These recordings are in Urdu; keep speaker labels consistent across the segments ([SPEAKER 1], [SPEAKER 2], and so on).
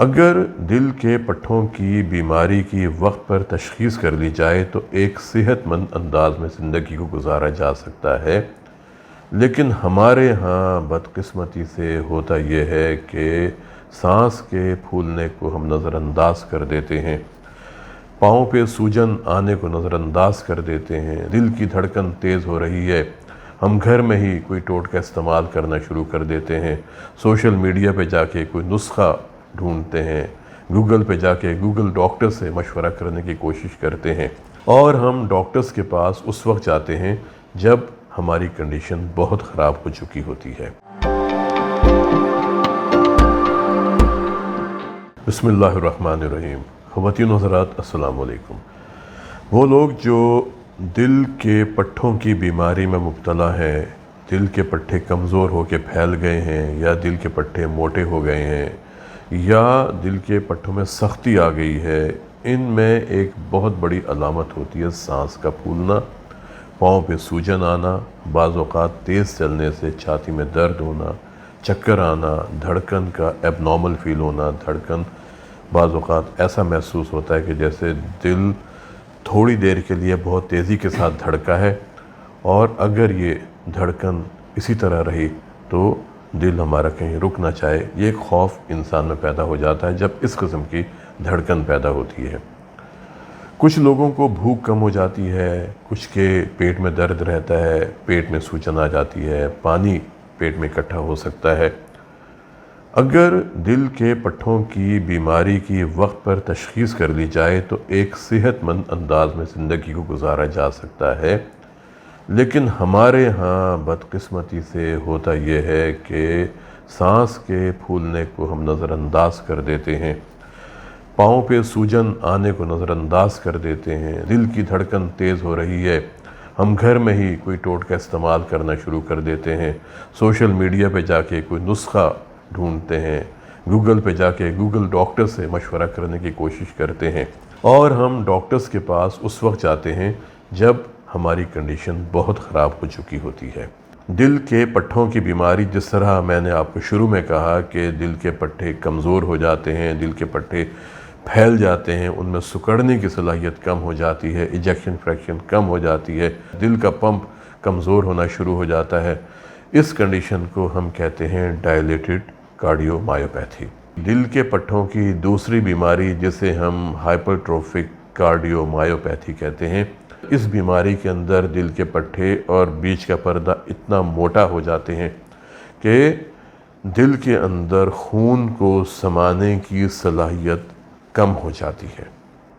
[SPEAKER 1] اگر دل کے پٹھوں کی بیماری کی وقت پر تشخیص کر لی جائے تو ایک صحت مند انداز میں زندگی کو گزارا جا سکتا ہے، لیکن ہمارے ہاں بدقسمتی سے ہوتا یہ ہے کہ سانس کے پھولنے کو ہم نظر انداز کر دیتے ہیں، پاؤں پہ سوجن آنے کو نظر انداز کر دیتے ہیں، دل کی دھڑکن تیز ہو رہی ہے، ہم گھر میں ہی کوئی ٹوٹکا استعمال کرنا شروع کر دیتے ہیں، سوشل میڈیا پہ جا کے کوئی نسخہ ڈھونڈتے ہیں، گوگل پہ جا کے گوگل ڈاکٹر سے مشورہ کرنے کی کوشش کرتے ہیں، اور ہم ڈاکٹرز کے پاس اس وقت جاتے ہیں جب ہماری کنڈیشن بہت خراب ہو چکی ہوتی ہے۔ بسم اللہ الرحمن الرحیم۔ خواتین و حضرات السلام علیکم۔ وہ لوگ جو دل کے پٹھوں کی بیماری میں مبتلا ہیں، دل کے پٹھے کمزور ہو کے پھیل گئے ہیں، یا دل کے پٹھے موٹے ہو گئے ہیں، یا دل کے پٹھوں میں سختی آ گئی ہے، ان میں ایک بہت بڑی علامت ہوتی ہے سانس کا پھولنا، پاؤں پہ سوجن آنا، بعض اوقات تیز چلنے سے چھاتی میں درد ہونا، چکر آنا، دھڑکن کا ایب نارمل فیل ہونا، دھڑکن بعض اوقات ایسا محسوس ہوتا ہے کہ جیسے دل تھوڑی دیر کے لیے بہت تیزی کے ساتھ دھڑکا ہے، اور اگر یہ دھڑکن اسی طرح رہی تو دل ہمارا کہیں رک نہ چاہے۔ یہ ایک خوف انسان میں پیدا ہو جاتا ہے جب اس قسم کی دھڑکن پیدا ہوتی ہے۔ کچھ لوگوں کو بھوک کم ہو جاتی ہے، کچھ کے پیٹ میں درد رہتا ہے، پیٹ میں سوجن آ جاتی ہے، پانی پیٹ میں اکٹھا ہو سکتا ہے۔ اگر دل کے پٹھوں کی بیماری کی وقت پر تشخیص کر لی جائے تو ایک صحت مند انداز میں زندگی کو گزارا جا سکتا ہے، لیکن ہمارے ہاں بدقسمتی سے ہوتا یہ ہے کہ سانس کے پھولنے کو ہم نظر انداز کر دیتے ہیں، پاؤں پہ سوجن آنے کو نظر انداز کر دیتے ہیں، دل کی دھڑکن تیز ہو رہی ہے، ہم گھر میں ہی کوئی ٹوٹکا استعمال کرنا شروع کر دیتے ہیں، سوشل میڈیا پہ جا کے کوئی نسخہ ڈھونڈتے ہیں، گوگل پہ جا کے گوگل ڈاکٹر سے مشورہ کرنے کی کوشش کرتے ہیں، اور ہم ڈاکٹرز کے پاس اس وقت جاتے ہیں جب ہماری کنڈیشن بہت خراب ہو چکی ہوتی ہے۔ دل کے پٹھوں کی بیماری، جس طرح میں نے آپ کو شروع میں کہا کہ دل کے پٹھے کمزور ہو جاتے ہیں، دل کے پٹھے پھیل جاتے ہیں، ان میں سکڑنے کی صلاحیت کم ہو جاتی ہے، ایجیکشن فریکشن کم ہو جاتی ہے، دل کا پمپ کمزور ہونا شروع ہو جاتا ہے، اس کنڈیشن کو ہم کہتے ہیں ڈائلیٹڈ کارڈیو مایوپیتھی۔ دل کے پٹھوں کی دوسری بیماری جسے ہم ہائپرٹروفک کارڈیو مایوپیتھی کہتے ہیں، اس بیماری کے اندر دل کے پٹھے اور بیچ کا پردہ اتنا موٹا ہو جاتے ہیں کہ دل کے اندر خون کو سمانے کی صلاحیت کم ہو جاتی ہے۔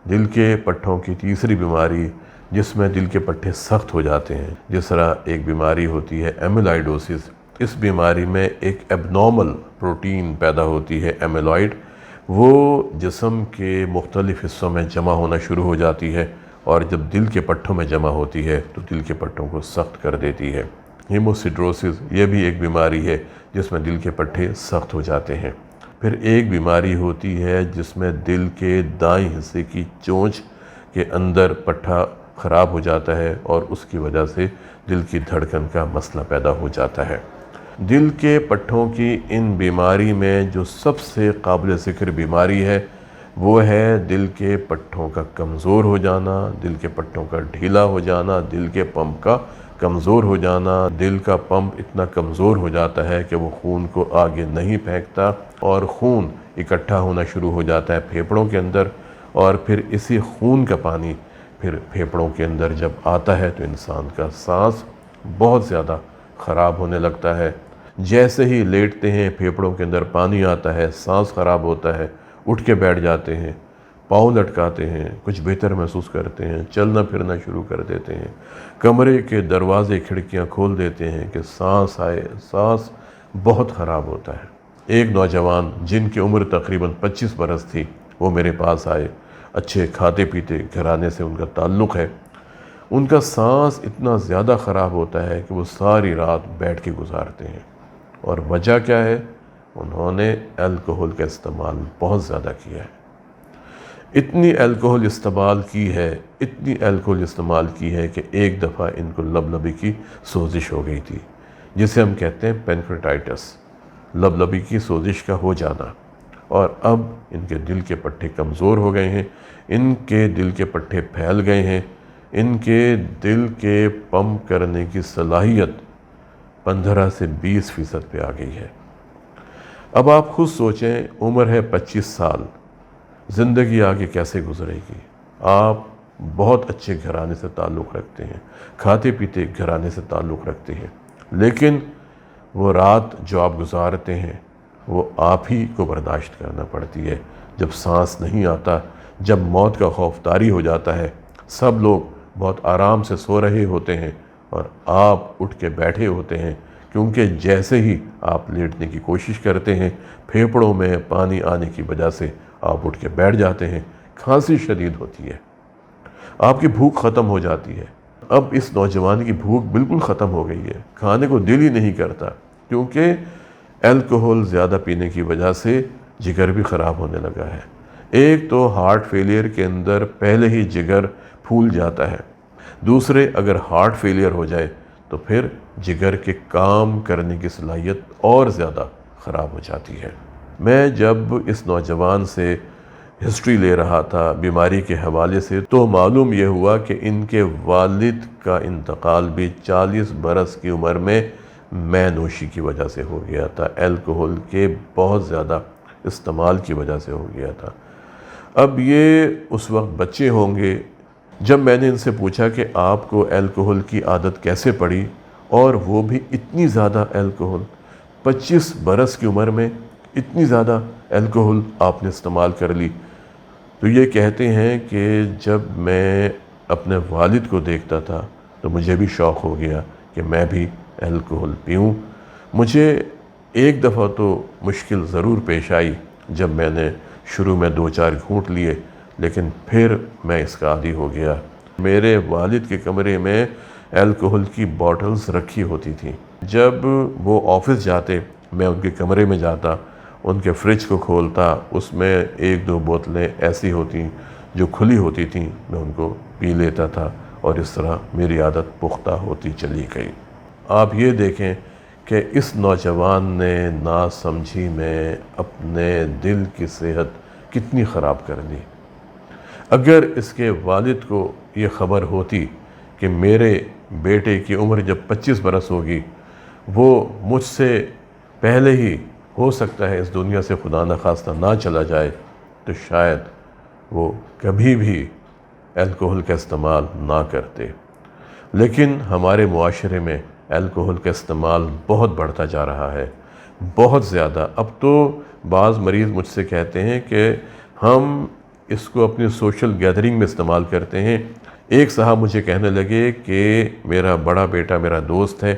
[SPEAKER 1] دل کے پٹھوں کی تیسری بیماری جس میں دل کے پٹھے سخت ہو جاتے ہیں، جس طرح ایک بیماری ہوتی ہے ایمیلائڈوسس، اس بیماری میں ایک ایب نارمل پروٹین پیدا ہوتی ہے ایمیلائڈ، وہ جسم کے مختلف حصوں میں جمع ہونا شروع ہو جاتی ہے، اور جب دل کے پٹھوں میں جمع ہوتی ہے تو دل کے پٹھوں کو سخت کر دیتی ہے۔ ہیموسیڈروسس، یہ بھی ایک بیماری ہے جس میں دل کے پٹھے سخت ہو جاتے ہیں۔ پھر ایک بیماری ہوتی ہے جس میں دل کے دائیں حصے کی چونچ کے اندر پٹھا خراب ہو جاتا ہے، اور اس کی وجہ سے دل کی دھڑکن کا مسئلہ پیدا ہو جاتا ہے۔ دل کے پٹھوں کی ان بیماری میں جو سب سے قابل ذکر بیماری ہے وہ ہے دل کے پٹھوں کا کمزور ہو جانا، دل کے پٹھوں کا ڈھیلا ہو جانا، دل کے پمپ کا کمزور ہو جانا۔ دل کا پمپ اتنا کمزور ہو جاتا ہے کہ وہ خون کو آگے نہیں پھینکتا، اور خون اکٹھا ہونا شروع ہو جاتا ہے پھیپھڑوں کے اندر، اور پھر اسی خون کا پانی پھر پھیپھڑوں کے اندر جب آتا ہے تو انسان کا سانس بہت زیادہ خراب ہونے لگتا ہے۔ جیسے ہی لیٹتے ہیں پھیپھڑوں کے اندر پانی آتا ہے، سانس خراب ہوتا ہے، اٹھ کے بیٹھ جاتے ہیں، پاؤں لٹکاتے ہیں، کچھ بہتر محسوس کرتے ہیں، چلنا پھرنا شروع کر دیتے ہیں، کمرے کے دروازے کھڑکیاں کھول دیتے ہیں کہ سانس آئے، سانس بہت خراب ہوتا ہے۔ ایک نوجوان جن کی عمر تقریباً 25 برس تھی، وہ میرے پاس آئے، اچھے کھاتے پیتے گھرانے سے ان کا تعلق ہے، ان کا سانس اتنا زیادہ خراب ہوتا ہے کہ وہ ساری رات بیٹھ کے گزارتے ہیں، اور وجہ کیا ہے؟ انہوں نے الکحل کا استعمال بہت زیادہ کیا ہے۔ اتنی الکحل استعمال کی ہے کہ ایک دفعہ ان کو لبلبی کی سوزش ہو گئی تھی، جسے ہم کہتے ہیں پینکریٹائٹس، لبلبی کی سوزش کا ہو جانا، اور اب ان کے دل کے پٹھے کمزور ہو گئے ہیں، ان کے دل کے پٹھے پھیل گئے ہیں، ان کے دل کے پمپ کرنے کی صلاحیت 15 سے 20% پہ آ گئی ہے۔ اب آپ خود سوچیں، عمر ہے 25 سال، زندگی آگے کیسے گزرے گی؟ آپ بہت اچھے گھرانے سے تعلق رکھتے ہیں، کھاتے پیتے گھرانے سے تعلق رکھتے ہیں، لیکن وہ رات جو آپ گزارتے ہیں وہ آپ ہی کو برداشت کرنا پڑتی ہے۔ جب سانس نہیں آتا، جب موت کا خوف طاری ہو جاتا ہے، سب لوگ بہت آرام سے سو رہے ہوتے ہیں اور آپ اٹھ کے بیٹھے ہوتے ہیں، کیونکہ جیسے ہی آپ لیٹنے کی کوشش کرتے ہیں، پھیپھڑوں میں پانی آنے کی وجہ سے آپ اٹھ کے بیٹھ جاتے ہیں، کھانسی شدید ہوتی ہے، آپ کی بھوک ختم ہو جاتی ہے۔ اب اس نوجوان کی بھوک بالکل ختم ہو گئی ہے، کھانے کو دل ہی نہیں کرتا، کیونکہ الکوہل زیادہ پینے کی وجہ سے جگر بھی خراب ہونے لگا ہے۔ ایک تو ہارٹ فیلئر کے اندر پہلے ہی جگر پھول جاتا ہے، دوسرے اگر ہارٹ فیلئر ہو جائے تو پھر جگر کے کام کرنے کی صلاحیت اور زیادہ خراب ہو جاتی ہے۔ میں جب اس نوجوان سے ہسٹری لے رہا تھا بیماری کے حوالے سے، تو معلوم یہ ہوا کہ ان کے والد کا انتقال بھی 40 برس کی عمر میں مے نوشی کی وجہ سے ہو گیا تھا، الکوہل کے بہت زیادہ استعمال کی وجہ سے ہو گیا تھا۔ اب یہ اس وقت بچے ہوں گے، جب میں نے ان سے پوچھا کہ آپ کو الکوہل کی عادت کیسے پڑی، اور وہ بھی اتنی زیادہ الکوہل، 25 برس کی عمر میں اتنی زیادہ الکوہل آپ نے استعمال کر لی، تو یہ کہتے ہیں کہ جب میں اپنے والد کو دیکھتا تھا تو مجھے بھی شوق ہو گیا کہ میں بھی الکوہل پیوں۔ مجھے ایک دفعہ تو مشکل ضرور پیش آئی جب میں نے شروع میں 2-4 گھونٹ لیے، لیکن پھر میں اس کا عادی ہو گیا۔ میرے والد کے کمرے میں الکوہل کی بوٹلز رکھی ہوتی تھیں، جب وہ آفس جاتے میں ان کے کمرے میں جاتا، ان کے فریج کو کھولتا، اس میں 1-2 بوتلیں ایسی ہوتی جو کھلی ہوتی تھیں، میں ان کو پی لیتا تھا، اور اس طرح میری عادت پختہ ہوتی چلی گئی۔ آپ یہ دیکھیں کہ اس نوجوان نے ناسمجھی میں اپنے دل کی صحت کتنی خراب کر دی۔ اگر اس کے والد کو یہ خبر ہوتی کہ میرے بیٹے کی عمر جب 25 برس ہوگی، وہ مجھ سے پہلے ہی ہو سکتا ہے اس دنیا سے خدا نخواستہ نہ چلا جائے، تو شاید وہ کبھی بھی الکوہل کا استعمال نہ کرتے۔ لیکن ہمارے معاشرے میں الکوہل کا استعمال بہت بڑھتا جا رہا ہے، بہت زیادہ۔ اب تو بعض مریض مجھ سے کہتے ہیں کہ ہم اس کو اپنی سوشل گیدرنگ میں استعمال کرتے ہیں۔ ایک صاحب مجھے کہنے لگے کہ میرا بڑا بیٹا میرا دوست ہے،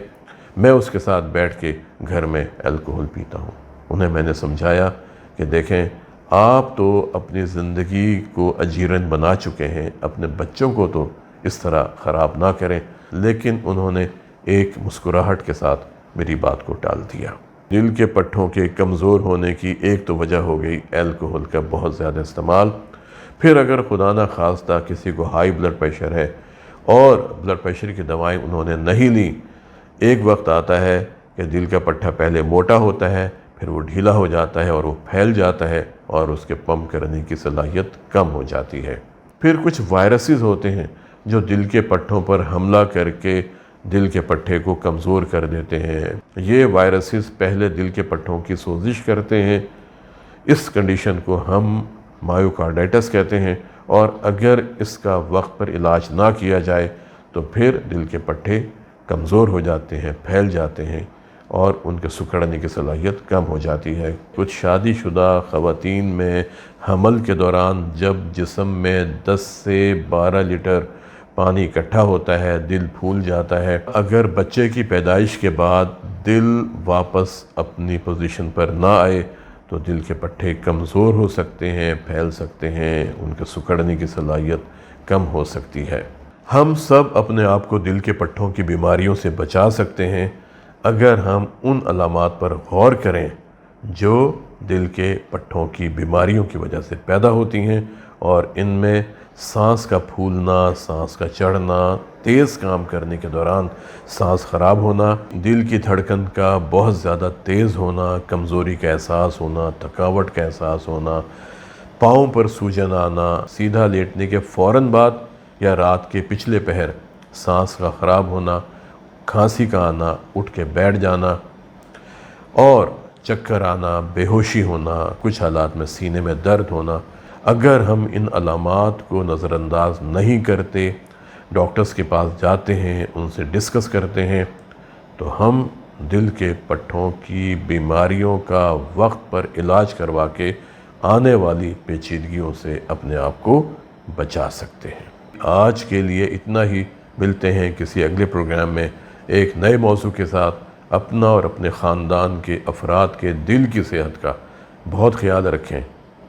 [SPEAKER 1] میں اس کے ساتھ بیٹھ کے گھر میں الکوہل پیتا ہوں۔ انہیں میں نے سمجھایا کہ دیکھیں، آپ تو اپنی زندگی کو اجیرن بنا چکے ہیں، اپنے بچوں کو تو اس طرح خراب نہ کریں، لیکن انہوں نے ایک مسکراہٹ کے ساتھ میری بات کو ٹال دیا۔ دل کے پٹھوں کے کمزور ہونے کی ایک تو وجہ ہو گئی الکوہل کا بہت زیادہ استعمال۔ پھر اگر خدا نہ خواستہ کسی کو ہائی بلڈ پریشر ہے اور بلڈ پریشر کی دوائیں انہوں نے نہیں لیں، ایک وقت آتا ہے کہ دل کا پٹھا پہلے موٹا ہوتا ہے، پھر وہ ڈھیلا ہو جاتا ہے اور وہ پھیل جاتا ہے اور اس کے پمپ کرنے کی صلاحیت کم ہو جاتی ہے۔ پھر کچھ وائرسز ہوتے ہیں جو دل کے پٹھوں پر حملہ کر کے دل کے پٹھے کو کمزور کر دیتے ہیں۔ یہ وائرسز پہلے دل کے پٹھوں کی سوزش کرتے ہیں، اس کنڈیشن کو ہم مایوکارڈائٹس کہتے ہیں، اور اگر اس کا وقت پر علاج نہ کیا جائے تو پھر دل کے پٹھے کمزور ہو جاتے ہیں، پھیل جاتے ہیں، اور ان کے سکڑنے کی صلاحیت کم ہو جاتی ہے۔ کچھ شادی شدہ خواتین میں حمل کے دوران جب جسم میں 10 سے 12 لیٹر پانی اکٹھا ہوتا ہے، دل پھول جاتا ہے۔ اگر بچے کی پیدائش کے بعد دل واپس اپنی پوزیشن پر نہ آئے تو دل کے پٹھے کمزور ہو سکتے ہیں، پھیل سکتے ہیں، ان کے سکڑنے کی صلاحیت کم ہو سکتی ہے۔ ہم سب اپنے آپ کو دل کے پٹھوں کی بیماریوں سے بچا سکتے ہیں اگر ہم ان علامات پر غور کریں جو دل کے پٹھوں کی بیماریوں کی وجہ سے پیدا ہوتی ہیں، اور ان میں سانس کا پھولنا، سانس کا چڑھنا، تیز کام کرنے کے دوران سانس خراب ہونا، دل کی دھڑکن کا بہت زیادہ تیز ہونا، کمزوری کا احساس ہونا، تھکاوٹ کا احساس ہونا، پاؤں پر سوجن آنا، سیدھا لیٹنے کے فوراً بعد یا رات کے پچھلے پہر سانس کا خراب ہونا، کھانسی کا آنا، اٹھ کے بیٹھ جانا اور چکر آنا، بے ہوشی ہونا، کچھ حالات میں سینے میں درد ہونا۔ اگر ہم ان علامات کو نظر انداز نہیں کرتے، ڈاکٹرز کے پاس جاتے ہیں، ان سے ڈسکس کرتے ہیں، تو ہم دل کے پٹھوں کی بیماریوں کا وقت پر علاج کروا کے آنے والی پیچیدگیوں سے اپنے آپ کو بچا سکتے ہیں۔ آج کے لیے اتنا ہی، ملتے ہیں کسی اگلے پروگرام میں ایک نئے موضوع کے ساتھ۔ اپنا اور اپنے خاندان کے افراد کے دل کی صحت کا بہت خیال رکھیں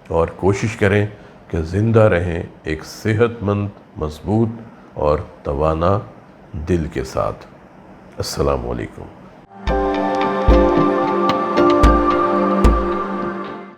[SPEAKER 1] اور کوشش کریں کہ زندہ رہیں ایک صحت مند، مضبوط اور توانا دل کے ساتھ۔ السلام علیکم۔